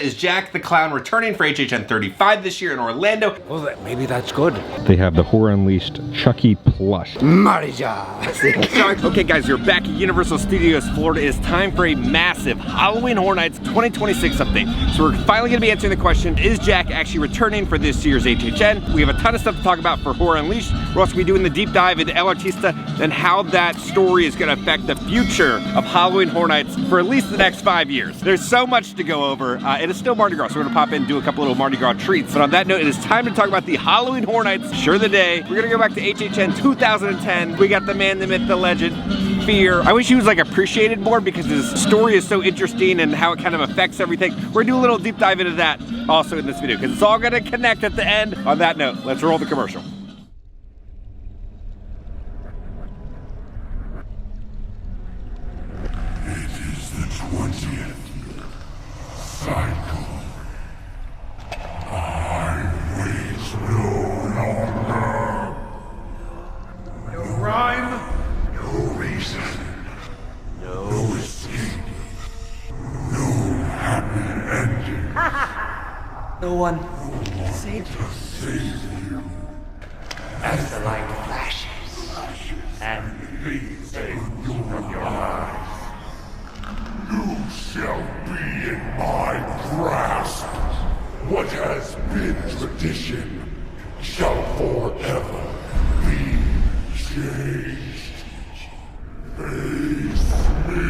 Is Jack the Clown returning for HHN 35 this year in Orlando? Well, maybe that's good. They have the Horror Unleashed Chucky plush. Mardi Gras. Okay guys, you're back at Universal Studios Florida. It's time for a massive Halloween Horror Nights 2026 update. So we're finally gonna be answering the question, is Jack actually returning for this year's HHN? We have a ton of stuff to talk about for Horror Unleashed. We're also gonna be doing the deep dive into El Artista and how that story is gonna affect the future of Halloween Horror Nights for at least the next 5 years. There's so much to go over. It is still Mardi Gras, so we're gonna pop in and do a couple little Mardi Gras treats. But on that note, it is time to talk about the Halloween Horror Nights, sure the day. We're gonna go back to HHN 2010. We got the man, the myth, the legend, Fear. I wish he was like appreciated more because his story is so interesting and how it kind of affects everything. We're gonna do a little deep dive into that also in this video because it's all gonna connect at the end. On that note, let's roll the commercial. It is the 20th cycle. I wait no longer. No rhyme, no reason, no escape, no happy ending. No one save you. Save you. As the light flashes and Fades from your eyes. You shall be in my grasp. What has been tradition shall forever be changed. Face me.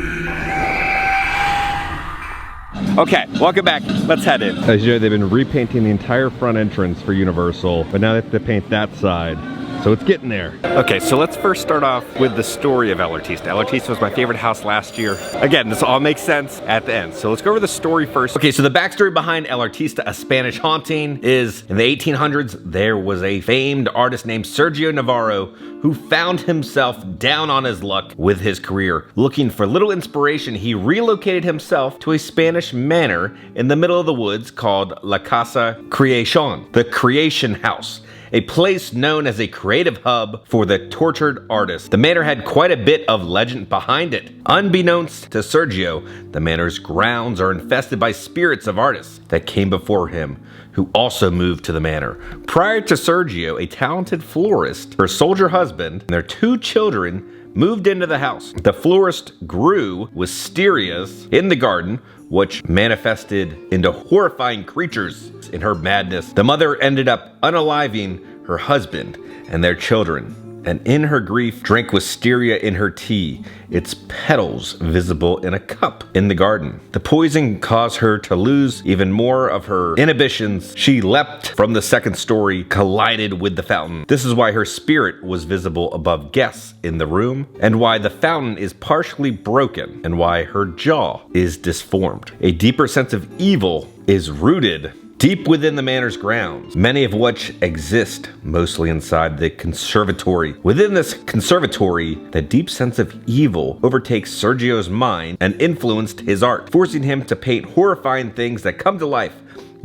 Okay, welcome back. Let's head in. As you know, they've been repainting the entire front entrance for Universal, but now they have to paint that side. So it's getting there. Okay, so let's first start off with the story of El Artista. El Artista was my favorite house last year. Again, this all makes sense at the end. So let's go over the story first. Okay, so the backstory behind El Artista, a Spanish haunting, is in the 1800s, there was a famed artist named Sergio Navarro who found himself down on his luck with his career. Looking for little inspiration, he relocated himself to a Spanish manor in the middle of the woods called La Casa Creacion, the Creation House, a place known as a creative hub for the tortured artists. The manor had quite a bit of legend behind it. Unbeknownst to Sergio, the manor's grounds are infested by spirits of artists that came before him, who also moved to the manor. Prior to Sergio, a talented florist, her soldier husband, and their 2 children moved into the house. The florist grew wisterias in the garden, which manifested into horrifying creatures in her madness. The mother ended up unaliving her husband and their children, and in her grief drank wisteria in her tea, its petals visible in a cup in the garden. The poison caused her to lose even more of her inhibitions. She leapt from the 2nd story, collided with the fountain. This is why her spirit was visible above guests in the room, and why the fountain is partially broken, and why her jaw is disformed. A deeper sense of evil is rooted deep within the manor's grounds, many of which exist mostly inside the conservatory. Within this conservatory, the deep sense of evil overtakes Sergio's mind and influenced his art, forcing him to paint horrifying things that come to life,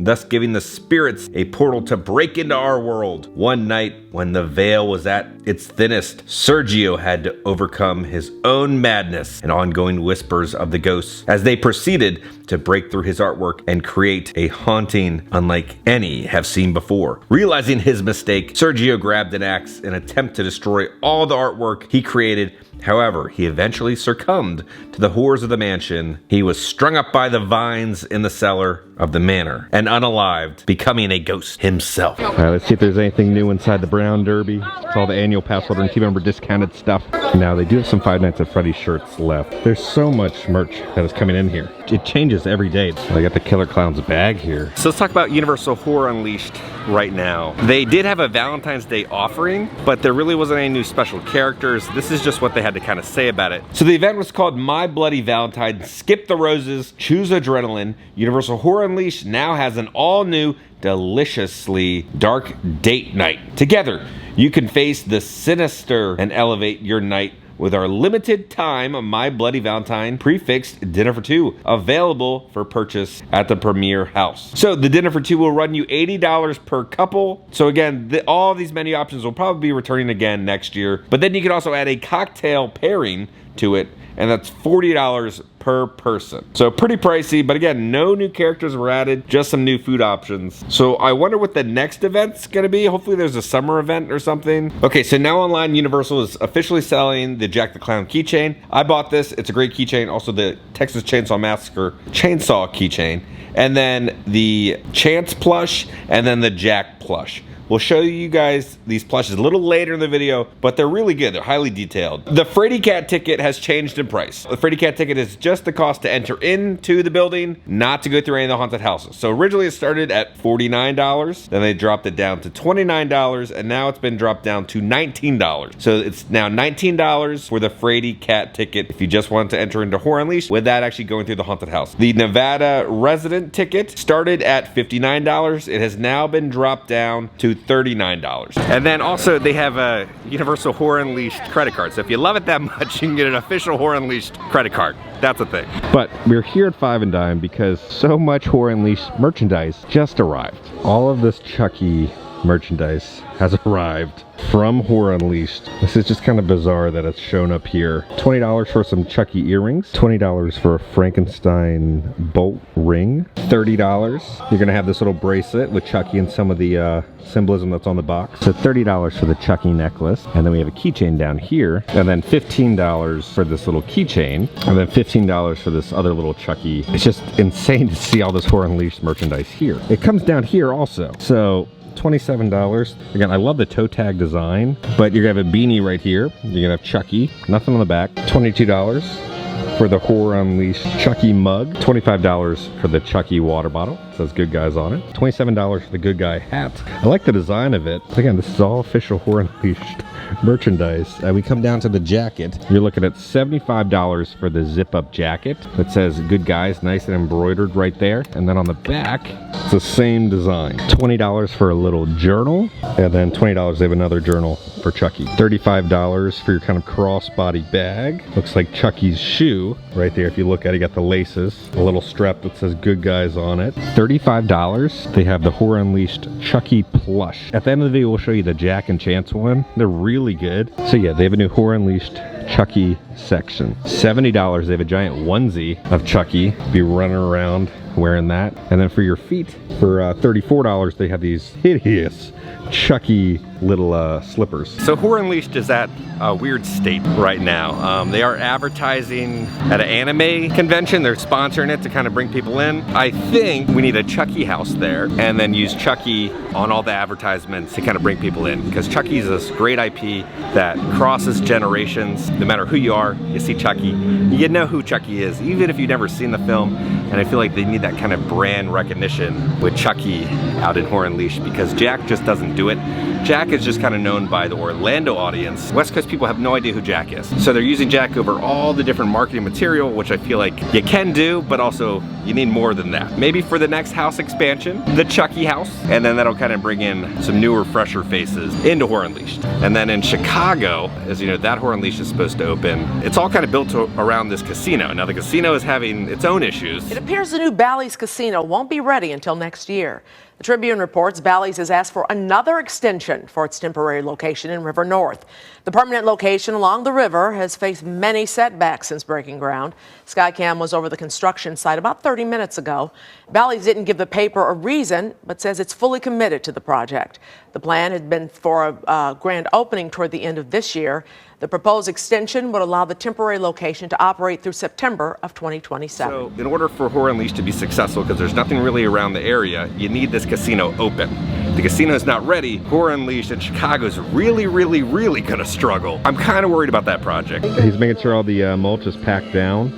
thus giving the spirits a portal to break into our world. One night, when the veil was at its thinnest, Sergio had to overcome his own madness and ongoing whispers of the ghosts as they proceeded to break through his artwork and create a haunting unlike any have seen before. Realizing his mistake, Sergio grabbed an axe in an attempt to destroy all the artwork he created. However, he eventually succumbed to the horrors of the mansion. He was strung up by the vines in the cellar of the manor and unalived, becoming a ghost himself. All right, let's see if there's anything new inside the Brown Derby. It's all the annual pass holder and team member discounted stuff. Now, they do have some Five Nights at Freddy's shirts left. There's so much merch that is coming in here. It changes every day. I got the Killer Clown's bag here. So let's talk about Universal Horror Unleashed right now. They did have a Valentine's Day offering, but there really wasn't any new special characters. This is just what they had to kind of say about it. So the event was called My Bloody Valentine, Skip the Roses, Choose Adrenaline. Universal Horror Unleashed now has an all-new, deliciously dark date night. Together, you can face the sinister and elevate your night with our limited time My Bloody Valentine prefixed dinner for 2, available for purchase at the Premier House. So the dinner for 2 will run you $80 per couple. So again, all these menu options will probably be returning again next year, but then you can also add a cocktail pairing to it, and that's $40 per person. So pretty pricey, but again, no new characters were added, just some new food options. So I wonder what the next event's gonna be. Hopefully there's a summer event or something. Okay, so now online, Universal is officially selling the Jack the Clown keychain. I bought this, it's a great keychain. Also the Texas Chainsaw Massacre chainsaw keychain. And then the Chance plush, and then the Jack plush. We'll show you guys these plushes a little later in the video, but they're really good. They're highly detailed. The Freddy Cat ticket has changed in price. The Freddy Cat ticket is just the cost to enter into the building, not to go through any of the haunted houses. So originally it started at $49, then they dropped it down to $29, and now it's been dropped down to $19. So it's now $19 for the Freddy Cat ticket if you just want to enter into Horror Unleashed without actually going through the haunted house. The Nevada resident ticket started at $59. It has now been dropped down to $39. And then also they have a Universal Horror Unleashed credit card. So if you love it that much, you can get an official Horror Unleashed credit card. That's a thing. But we're here at Five and Dime because so much Horror Unleashed merchandise just arrived. All of this Chucky merchandise has arrived from Horror Unleashed. This is just kind of bizarre that it's shown up here. $20 for some Chucky earrings, $20 for a Frankenstein bolt ring, $30. You're gonna have this little bracelet with Chucky and some of the symbolism that's on the box. So $30 for the Chucky necklace, and then we have a keychain down here, and then $15 for this little keychain, and then $15 for this other little Chucky. It's just insane to see all this Horror Unleashed merchandise here. It comes down here also. So $27. Again, I love the toe tag design, but you're gonna have a beanie right here. You're gonna have Chucky, nothing on the back. $22 for the Horror Unleashed Chucky mug. $25 for the Chucky water bottle. It says Good Guys on it. $27 for the Good Guy hat. I like the design of it. Again, this is all official Horror Unleashed merchandise. We come down to the jacket. You're looking at $75 for the zip-up jacket that says Good Guys, nice and embroidered right there. And then on the back, it's the same design. $20 for a little journal, and then $20 they have another journal for Chucky. $35 for your kind of crossbody bag. Looks like Chucky's shoe right there. If you look at it, you got the laces, a little strap that says Good Guys on it. $35. They have the Horror Unleashed Chucky plush. At the end of the video, we'll show you the Jack and Chance one. They're really good. So yeah, they have a new Horror Unleashed Chucky section. $70, they have a giant onesie of Chucky. Be running around wearing that. And then for your feet, for $34, they have these hideous Chucky little slippers. So Horror Unleashed is at a weird state right now. They are advertising at an anime convention. They're sponsoring it to kind of bring people in. I think we need a Chucky house there and then use Chucky on all the advertisements to kind of bring people in, because Chucky is this great IP that crosses generations. No matter who you are, you see Chucky, you know who Chucky is, even if you've never seen the film. And I feel like they need that kind of brand recognition with Chucky out in Horror Unleashed, because Jack just doesn't do it. Jack is just kind of known by the Orlando audience. West Coast people have no idea who Jack is. So they're using Jack over all the different marketing material, which I feel like you can do, but also you need more than that. Maybe for the next house expansion, the Chucky house, and then that'll kind of bring in some newer, fresher faces into Horror Unleashed. And then in Chicago, as you know, that Horror Unleashed is supposed to open. It's all kind of built around this casino. Now the casino is having its own issues. It appears the new Bally's Casino won't be ready until next year. The Tribune reports Bally's has asked for another extension for its temporary location in River North. The permanent location along the river has faced many setbacks since breaking ground. Skycam was over the construction site about 30 minutes ago. Bally's didn't give the paper a reason, but says it's fully committed to the project. The plan had been for a grand opening toward the end of this year. The proposed extension would allow the temporary location to operate through September of 2027. So in order for Horror Unleashed to be successful, because there's nothing really around the area, you need this casino open. The casino is not ready. Horror Unleashed in Chicago is really, really, really gonna struggle. I'm kind of worried about that project. He's making sure all the mulch is packed down.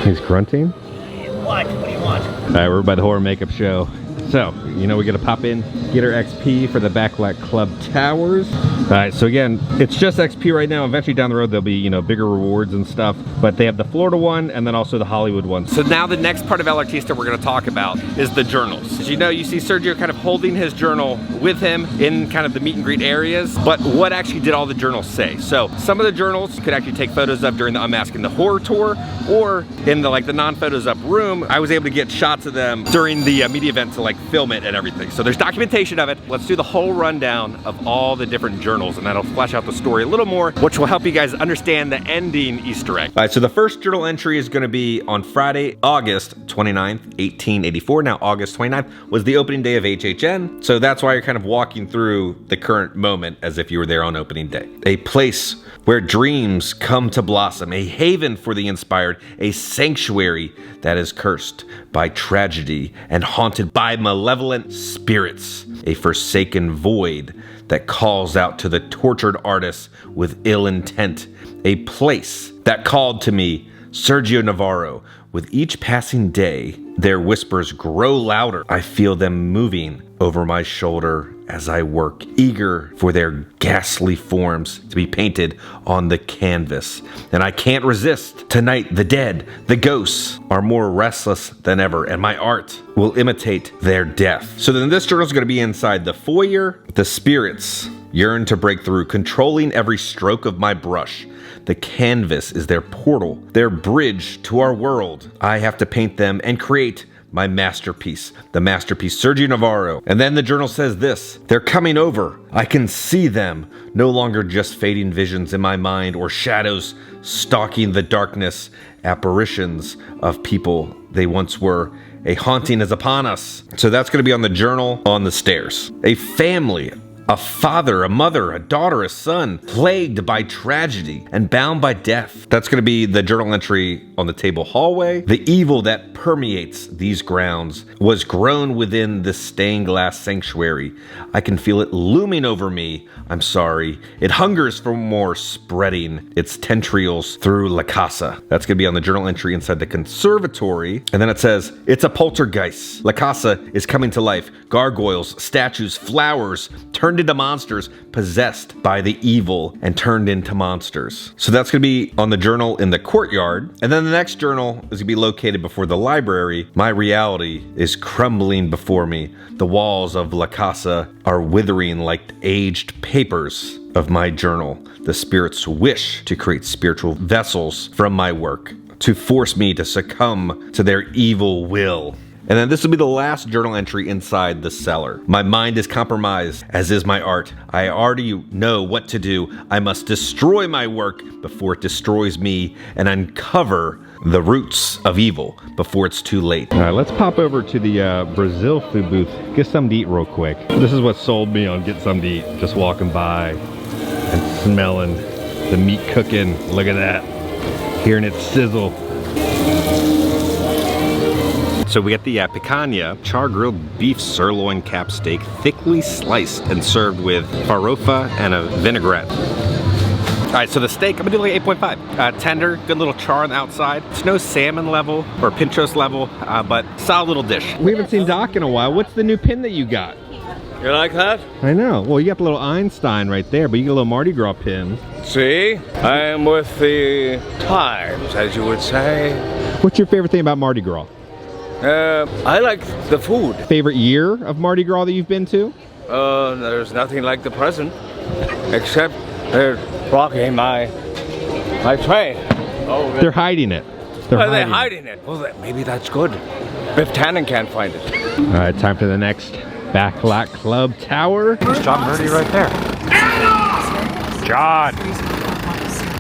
He's grunting. What? What do you want? All right, we're by the horror makeup show. So, you know, we gotta pop in, get our XP for the Backlot Club Towers. All right, so again, it's just XP right now. Eventually down the road, there'll be, you know, bigger rewards and stuff. But they have the Florida one and then also the Hollywood one. So now the next part of El Artista we're gonna talk about is the journals. As you know, you see Sergio kind of holding his journal with him in kind of the meet and greet areas, but what actually did all the journals say? So some of the journals you could actually take photos of during the Unmasking the Horror tour, or in the like the non-photos up room. I was able to get shots of them during the media event to like like film it and everything. So there's documentation of it. Let's do the whole rundown of all the different journals, and that'll flesh out the story a little more, which will help you guys understand the ending Easter egg. All right, so the first journal entry is gonna be on Friday, August 29th, 1884. Now, August 29th was the opening day of HHN, so that's why you're kind of walking through the current moment as if you were there on opening day. A place where dreams come to blossom, a haven for the inspired, a sanctuary that is cursed by tragedy and haunted by malevolent spirits, a forsaken void that calls out to the tortured artists with ill intent, a place that called to me, Sergio Navarro. With each passing day, their whispers grow louder. I feel them moving over my shoulder as I work, eager for their ghastly forms to be painted on the canvas. And I can't resist. Tonight, the dead, the ghosts, are more restless than ever, and my art will imitate their death. So then this journal is going to be inside the foyer. The spirits yearn to break through, controlling every stroke of my brush. The canvas is their portal, their bridge to our world. I have to paint them and create my masterpiece, the masterpiece Sergio Navarro. And then the journal says this: they're coming over. I can see them, no longer just fading visions in my mind or shadows stalking the darkness, apparitions of people they once were. A haunting is upon us. So that's going to be on the journal on the stairs. A family, a father, a mother, a daughter, a son, plagued by tragedy and bound by death. That's going to be the journal entry on the table hallway. The evil that permeates these grounds was grown within this stained glass sanctuary. I can feel it looming over me. I'm sorry. It hungers for more, spreading its tendrils through La Casa. That's going to be on the journal entry inside the conservatory. And then it says, it's a poltergeist. La Casa is coming to life. Gargoyles, statues, flowers, turned into monsters, possessed by the evil and turned into monsters. So that's going to be on the journal in the courtyard. And then the next journal is going to be located before the library. My reality is crumbling before me. The walls of La Casa are withering like aged papers of my journal. The spirits wish to create spiritual vessels from my work, to force me to succumb to their evil will. And then this will be the last journal entry inside the cellar. My mind is compromised, as is my art. I already know what to do. I must destroy my work before it destroys me and uncover the roots of evil before it's too late. All right, let's pop over to the Brazil food booth. Get something to eat real quick. This is what sold me on get something to eat. Just walking by and smelling the meat cooking. Look at that. Hearing it sizzle. So we got the picanha, char-grilled beef sirloin cap steak, thickly sliced and served with farofa and a vinaigrette. All right, so the steak, I'm gonna do like 8.5. Tender, good little char on the outside. It's no salmon level or pinchos level, but solid little dish. We haven't seen Doc in a while. What's the new pin that you got? You like that? I know. Well, you got the little Einstein right there, but you got a little Mardi Gras pin. See? I am with the times, as you would say. What's your favorite thing about Mardi Gras? I like the food. Favorite year of Mardi Gras that you've been to? There's nothing like the present, except they're blocking my tray. Oh, They're hiding it. They're hiding it. Well, maybe that's good. Biff Tannen can't find it. All right, time for the next Backlot Club Tower. There's John Murdy right there. John.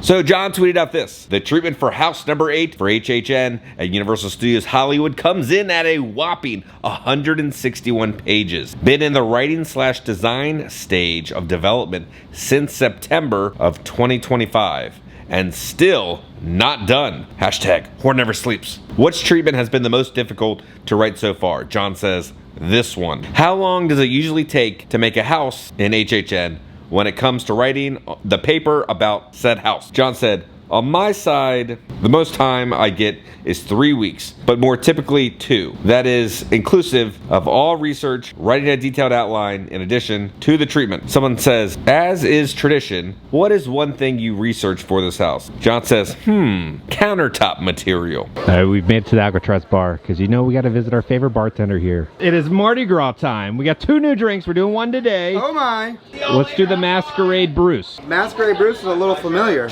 So John tweeted out this: the treatment for house number 8 for HHN at Universal Studios Hollywood comes in at a whopping 161 pages. Been in the writing/design stage of development since September of 2025 and still not done. Hashtag Horror Never Sleeps. Which treatment has been the most difficult to write so far? John says, this one. How long does it usually take to make a house in HHN when it comes to writing the paper about said house? John said, on my side, the most time I get is 3 weeks, but more typically 2. That is inclusive of all research, writing a detailed outline in addition to the treatment. Someone says, as is tradition, what is one thing you research for this house? John says, countertop material. We've made it to the Alcatraz bar because you know we got to visit our favorite bartender here. It is Mardi Gras time. We got 2 new drinks. We're doing one today. Oh my! Let's do the Masquerade Bruce. Masquerade Bruce is a little familiar.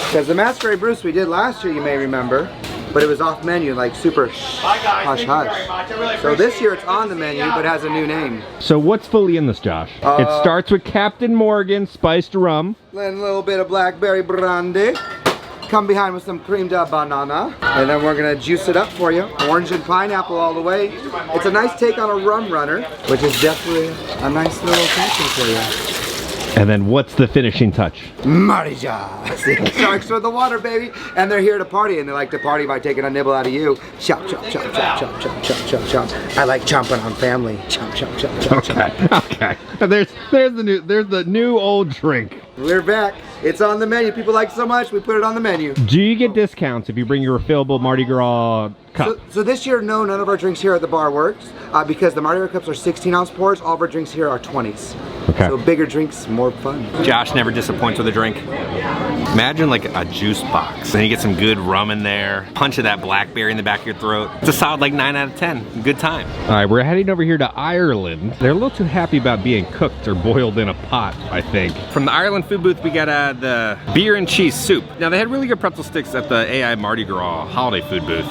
Because the Masquerade Bruce we did last year, you may remember, but it was off menu, like super hush hush. So this year it's on the menu, but has a new name. So what's fully in this, Josh? It starts with Captain Morgan spiced rum. Then a little bit of blackberry brandy. Come behind with some creamed banana, and then we're gonna juice it up for you. Orange and pineapple all the way. It's a nice take on a rum runner, which is definitely a nice little tasting for you. And then what's the finishing touch? Mardi Gras. Sharks for the water, baby. And they're here to party, and they like to party by taking a nibble out of you. Chop, chop, chop, chop, chop, chop, chop, chop, chop. I like chomping on family. Chop, chop, chop, chop, chop. Okay. There's the new old drink. We're back. It's on the menu. People like it so much, we put it on the menu. Do you get discounts if you bring your refillable Mardi Gras cup? So this year, no, none of our drinks here at the bar works because the Mardi Gras cups are 16-ounce pours. All of our drinks here are 20s. Okay. So bigger drinks, more fun. Josh never disappoints with a drink. Imagine like a juice box. Then you get some good rum in there. Punch of that blackberry in the back of your throat. It's a solid like 9 out of 10. Good time. All right, we're heading over here to Ireland. They're a little too happy about being cooked or boiled in a pot, I think. From the Ireland food booth, we got the beer and cheese soup. Now they had really good pretzel sticks at the AI Mardi Gras holiday food booth.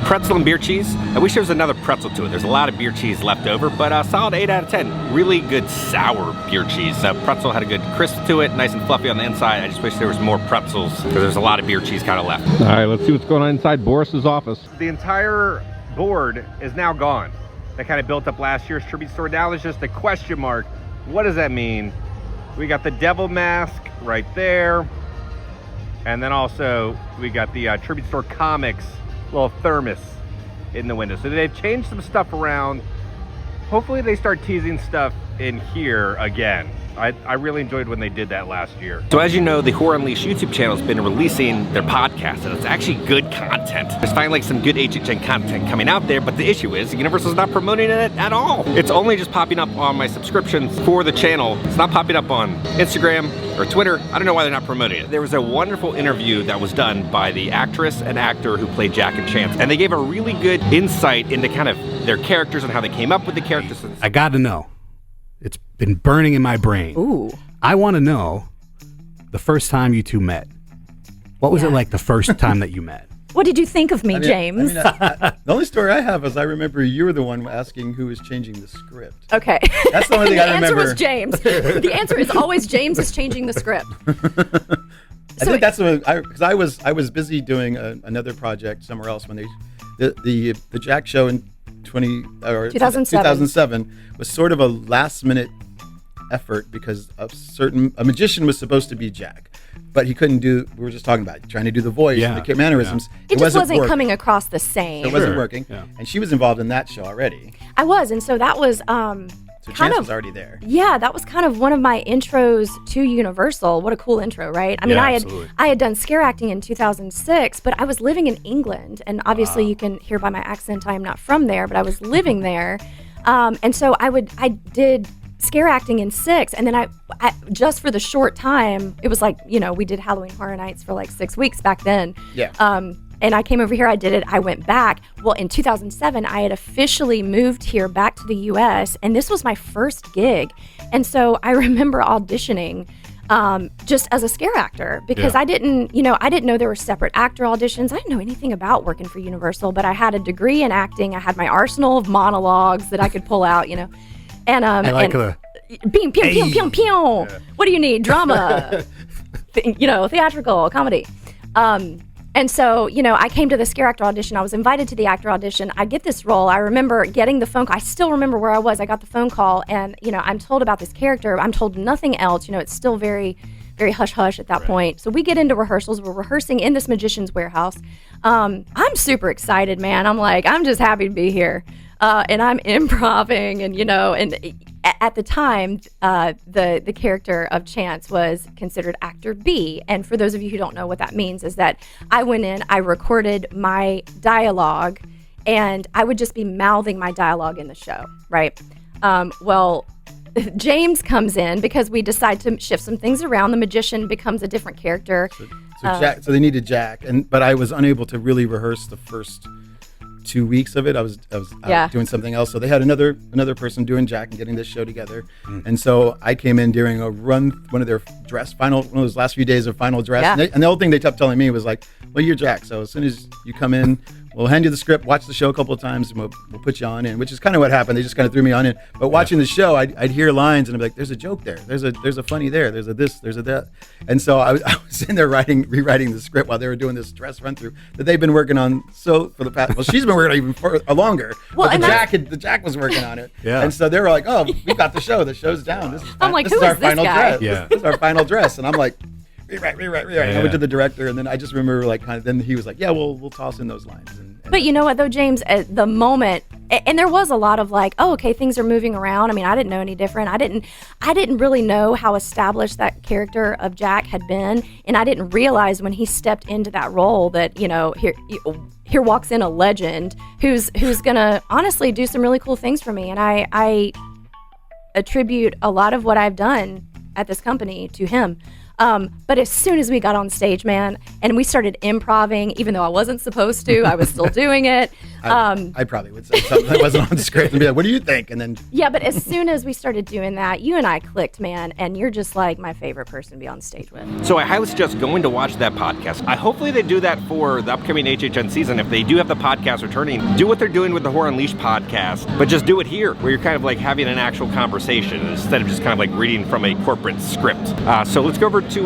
Pretzel and beer cheese. I wish there was another pretzel to it. There's a lot of beer cheese left over, but a solid 8 out of 10. Really good sour beer cheese. Pretzel had a good crisp to it, nice and fluffy on the inside. I just wish there was more pretzels because there's a lot of beer cheese kind of left. All right, let's see what's going on inside Boris's office. The entire board is now gone. That kind of built up last year's tribute store. Now there's just a question mark. What does that mean? We got the devil mask right there. And then also we got the Tribute Store Comics little thermos in the window. So they've changed some stuff around. Hopefully they start teasing stuff in here again. I really enjoyed when they did that last year. So as you know, the Horror Unleashed YouTube channel has been releasing their podcast, and it's actually good content. There's finally like some good HHN content coming out there, but the issue is Universal's not promoting it at all. It's only just popping up on my subscriptions for the channel. It's not popping up on Instagram or Twitter. I don't know why they're not promoting it. There was a wonderful interview that was done by the actress and actor who played Jack and Chance, and they gave a really good insight into kind of their characters and how they came up with the characters. I gotta know. It's been burning in my brain. Ooh. I want to know the first time you two met. What was it like the first time that you met? What did you think of me, James? The only story I have is I remember you were the one asking who was changing the script. Okay. That's the only thing I remember. The answer was James. The answer is always James is changing the script. I think that's because I was busy doing another project somewhere else when the Jack show in 2007 was sort of a last minute effort because a magician was supposed to be Jack, but he couldn't do. We were just talking about trying to do the voice, the mannerisms. Yeah. It just wasn't coming across the same. It wasn't working, and she was involved in that show already. I was, and so that was so Chance was already there. Yeah, that was kind of one of my intros to Universal. What a cool intro, right? I mean, I had done scare acting in 2006, but I was living in England, and obviously you can hear by my accent I am not from there, but I was living there, and so I did scare acting in 6, and then I just for the short time, it was like, we did Halloween Horror Nights for like 6 weeks back then. Yeah. And I came over here, I did it, I went back. Well, in 2007, I had officially moved here back to the US, and this was my first gig. And so I remember auditioning just as a scare actor because I didn't know there were separate actor auditions. I didn't know anything about working for Universal, but I had a degree in acting. I had my arsenal of monologues that I could pull out, And I like the pew, pew, pew, pew, pew. Yeah. What do you need? Drama, theatrical, comedy. And so, I came to the scare actor audition. I was invited to the actor audition. I get this role. I remember getting the phone call. I still remember where I was. I got the phone call, and, I'm told about this character. I'm told nothing else. It's still very, very hush-hush at that point. So we get into rehearsals. We're rehearsing in this magician's warehouse. I'm super excited, man. I'm just happy to be here. And I'm improvising, and at the time, the character of Chance was considered actor B. And for those of you who don't know what that means is that I went in, I recorded my dialogue, and I would just be mouthing my dialogue in the show, right? Well, James comes in because we decide to shift some things around. The magician becomes a different character. So they needed Jack, but I was unable to really rehearse the first 2 weeks of it. I was out doing something else. So they had another person doing Jack and getting this show together. And so I came in during one of their one of those last few days of final dress. Yeah. And the whole thing they kept telling me was like, well, you're Jack. So as soon as you come in, we'll hand you the script, watch the show a couple of times, and we'll put you on in, which is kind of what happened. They just kind of threw me on in. But watching the show, I'd hear lines and I'd be like, there's a joke there. There's a funny there. There's a this, there's a that. And so I was in there rewriting the script while they were doing this dress run through that they've been working on for the past, well, she's been working on even longer. Well, but the Jack was working on it. Yeah. And so they were like, oh, we got the show. The show's down. This is I'm like, this who is our is this final guy? dress. Yeah. This is our final dress. And I'm like, rewrite. Yeah. And I went to the director, and then I just remember then he was like, yeah, we'll toss in those lines. But you know what, though, James, at the moment, and there was a lot of like, oh, okay, things are moving around. I mean, I didn't know any different. I didn't really know how established that character of Jack had been, and I didn't realize when he stepped into that role that, you know, here walks in a legend who's gonna honestly do some really cool things for me, and I attribute a lot of what I've done at this company to him. But as soon as we got on stage, man, and we started improvising, even though I wasn't supposed to, I was still doing it. I probably would say something that wasn't on the script and be like, what do you think? And then yeah, but as soon as we started doing that, you and I clicked, man, and you're just like my favorite person to be on stage with. So I highly suggest going to watch that podcast. Hopefully they do that for the upcoming HHN season. If they do have the podcast returning, do what they're doing with the Horror Unleashed podcast, but just do it here, where you're kind of like having an actual conversation instead of just kind of like reading from a corporate script. So let's go over to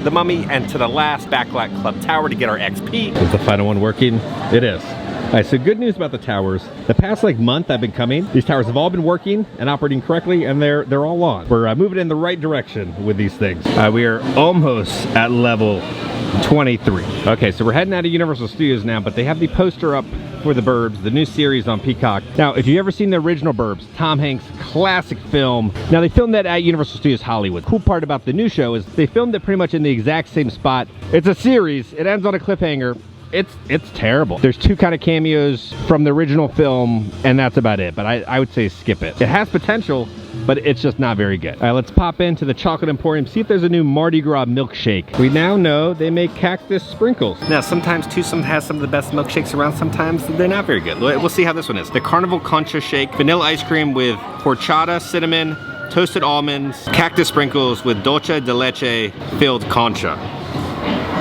the Mummy and to the last Backlot Club tower to get our XP. Is the final one working? It is. All right, so good news about the towers. The past month I've been coming, these towers have all been working and operating correctly, and they're all on. We're moving in the right direction with these things. We are almost at level 23. Okay, so we're heading out of Universal Studios now, but they have the poster up for the Burbs, the new series on Peacock. Now, if you've ever seen the original Burbs, Tom Hanks' classic film, now they filmed that at Universal Studios Hollywood. Cool part about the new show is they filmed it pretty much in the exact same spot. It's a series, it ends on a cliffhanger. It's terrible. There's 2 kind of cameos from the original film, and that's about it, but I would say skip it. It has potential, but it's just not very good. All right, let's pop into the Chocolate Emporium, see if there's a new Mardi Gras milkshake. We now know they make cactus sprinkles. Now, sometimes Tucson has some of the best milkshakes around. Sometimes they're not very good. We'll see how this one is. The Carnival Concha shake, vanilla ice cream with horchata, cinnamon, toasted almonds, cactus sprinkles with dulce de leche filled concha.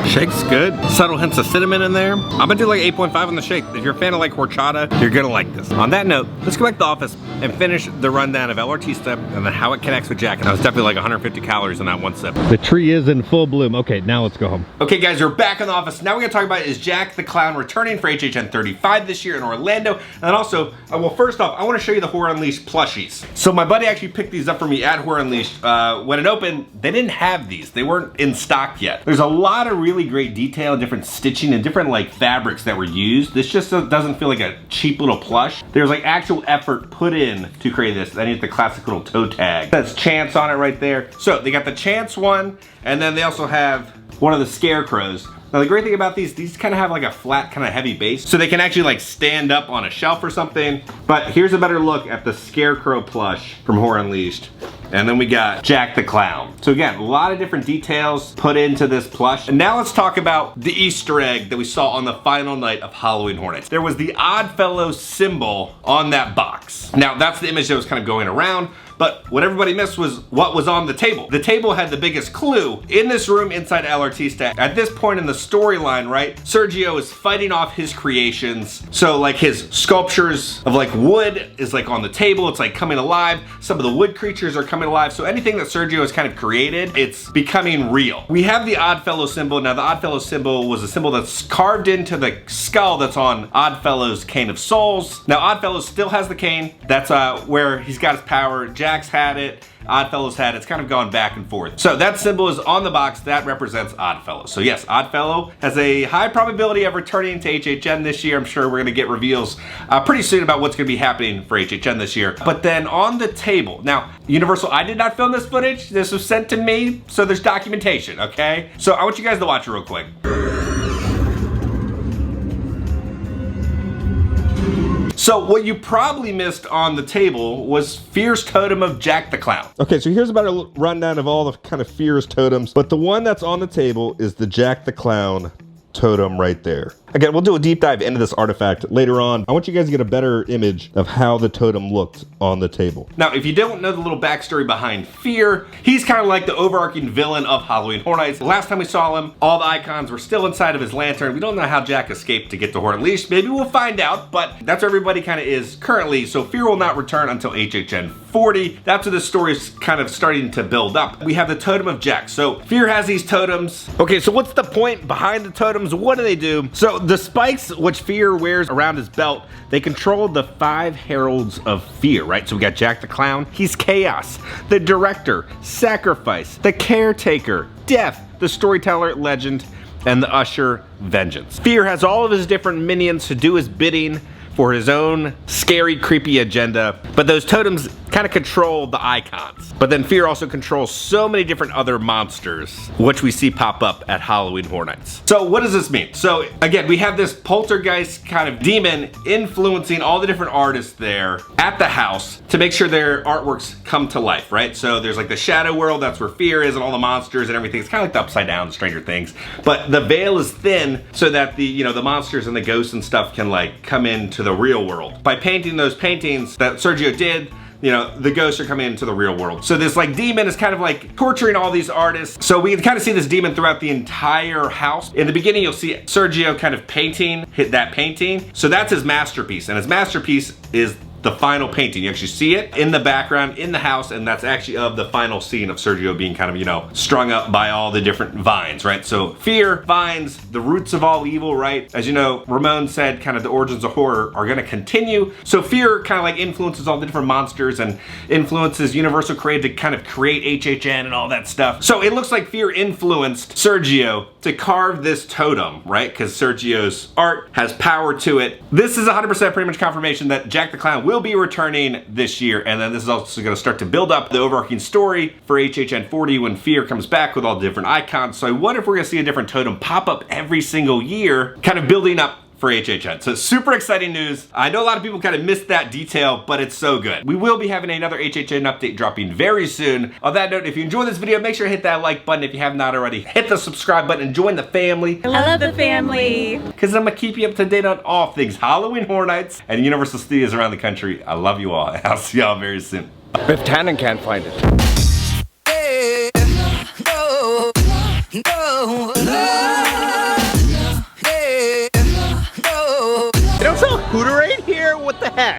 Shake's good. Subtle hints of cinnamon in there. I'm gonna do like 8.5 on the shake. If you're a fan of like horchata, you're gonna like this. On that note, let's go back to the office and finish the rundown of El Artista and then how it connects with Jack. And that was definitely like 150 calories in that one sip. The tree is in full bloom. Okay, now let's go home. Okay guys, we're back in the office. Now we're gonna talk about is Jack the Clown returning for HHN 35 this year in Orlando. And also, well first off, I wanna show you the Horror Unleashed plushies. So my buddy actually picked these up for me at Horror Unleashed. When it opened, they didn't have these. They weren't in stock yet. There's a lot of really great detail and different stitching and different like fabrics that were used. This just doesn't feel like a cheap little plush. There's like actual effort put in to create this. Then you have the classic little toe tag. That's Chance on it right there. So they got the Chance one, and then they also have one of the Scarecrows. Now the great thing about these kind of have like a flat kind of heavy base, so they can actually like stand up on a shelf or something. But here's a better look at the Scarecrow plush from Horror Unleashed. And then we got Jack the Clown. So again, a lot of different details put into this plush. And now let's talk about the Easter egg that we saw on the final night of Halloween Horror Nights. There was the Oddfellows symbol on that box. Now that's the image that was kind of going around. But what everybody missed was what was on the table. The table had the biggest clue. In this room inside El Artista, at this point in the storyline, right, Sergio is fighting off his creations. So like his sculptures of like wood is like on the table, it's like coming alive. Some of the wood creatures are coming alive. So anything that Sergio has kind of created, it's becoming real. We have the Oddfellow symbol. Now the Oddfellow symbol was a symbol that's carved into the skull that's on Oddfellow's Cane of Souls. Now Oddfellow still has the cane. That's where he's got his power. Jack's had it, Oddfellows had it. It's kind of gone back and forth. So that symbol is on the box. That represents Oddfellow. So yes, Oddfellow has a high probability of returning to HHN this year. I'm sure we're gonna get reveals pretty soon about what's gonna be happening for HHN this year. But then on the table, now Universal, I did not film this footage. This was sent to me, so there's documentation, okay? So I want you guys to watch it real quick. So what you probably missed on the table was Fierce Totem of Jack the Clown. Okay, so here's about a rundown of all the kind of Fierce totems, but the one that's on the table is the Jack the Clown totem right there. Again, we'll do a deep dive into this artifact later on. I want you guys to get a better image of how the totem looked on the table. Now, if you don't know the little backstory behind Fear, he's kind of like the overarching villain of Halloween Horror Nights. The last time we saw him, all the icons were still inside of his lantern. We don't know how Jack escaped to get to Horror Unleashed. Maybe we'll find out, but that's where everybody kind of is currently. So Fear will not return until HHN 40. That's where the story is kind of starting to build up. We have the Totem of Jack. So Fear has these totems. Okay, so what's the point behind the totems? What do they do? So the spikes, which Fear wears around his belt, they control the 5 heralds of fear, right? So we got Jack the Clown, he's chaos, the director, sacrifice, the caretaker, death, the storyteller, legend, and the usher, vengeance. Fear has all of his different minions to do his bidding for his own scary, creepy agenda, but those totems kind of control the icons. But then Fear also controls so many different other monsters, which we see pop up at Halloween Horror Nights. So what does this mean? So again, we have this poltergeist kind of demon influencing all the different artists there at the house to make sure their artworks come to life, right? So there's like the shadow world, that's where Fear is, and all the monsters and everything. It's kind of like the Upside Down, Stranger Things. But the veil is thin so that the monsters and the ghosts and stuff can like come into the real world. By painting those paintings that Sergio did, the ghosts are coming into the real world. So this like demon is kind of like torturing all these artists. So we can kind of see this demon throughout the entire house. In the beginning, you'll see Sergio kind of hit that painting. So that's his masterpiece. And his masterpiece is the final painting. You actually see it in the background in the house, and that's actually of the final scene of Sergio being kind of, strung up by all the different vines, right? So Fear, vines, the roots of all evil, right? As you know, Ramon said kind of the origins of horror are gonna continue. So Fear kind of like influences all the different monsters and influences Universal Creative to kind of create HHN and all that stuff. So it looks like Fear influenced Sergio to carve this totem, right? Because Sergio's art has power to it. This is 100% pretty much confirmation that Jack the Clown will be returning this year, and then this is also going to start to build up the overarching story for HHN 40 when Fear comes back with all the different icons. So I wonder if we're going to see a different totem pop up every single year, kind of building up for HHN. So super exciting news. I know a lot of people kind of missed that detail, but it's so good. We will be having another HHN update dropping very soon. On that note, if you enjoyed this video, make sure to hit that like button if you have not already. Hit the subscribe button and join the family. I love the family. Because I'm gonna keep you up to date on all things Halloween Horror Nights and Universal Studios around the country. I love you all, and I'll see y'all very soon. If Tannen can't find it. You don't sell Hooterade here? What the heck?